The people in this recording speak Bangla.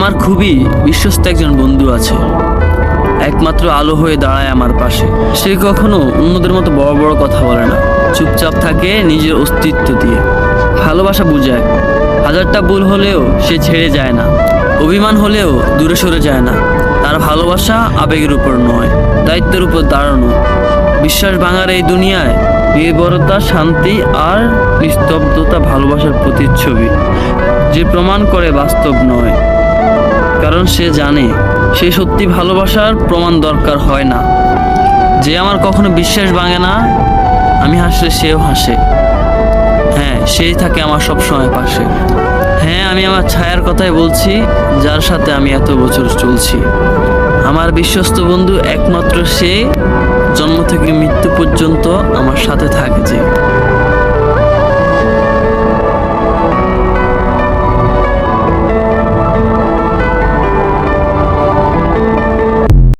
আমার খুবই বিশ্বস্ত একজন বন্ধু আছে, একমাত্র আলো হয়ে দাঁড়ায় আমার পাশে। সে কখনো অন্যদের মতো বড় বড় কথা বলে না, চুপচাপ থাকে নিজের অস্তিত্ব দিয়ে। ভালোবাসা বুঝায়, হাজারটা ভুল হলেও সে ছেড়ে যায় না, অভিমান হলেও দূরে সরে যায় না। তার ভালোবাসা আবেগের উপর নয়, দায়িত্বের উপর দাঁড়ানো। বিশ্বাস ভাঙার এই দুনিয়ায় নির্ভরতা, শান্তি আর নিস্তব্ধতা ভালোবাসার প্রতিচ্ছবি, যে প্রমাণ করে বাস্তব নয়। কারণ সে জানে সে সত্যি ভালোবাসার প্রমাণ দরকার হয় না। যে আমার কখনো বিশ্বাস ভাঙে না, আমি হাসলে সেও হাসে। হ্যাঁ, সেই থাকে আমার সব সময় পাশে। হ্যাঁ, আমি আমার ছায়ার কথাই বলছি, যার সাথে আমি এত বছর চলছি। আমার বিশ্বস্ত বন্ধু একমাত্র সে, জন্ম থেকে মৃত্যু পর্যন্ত আমার সাথে থাকে যে।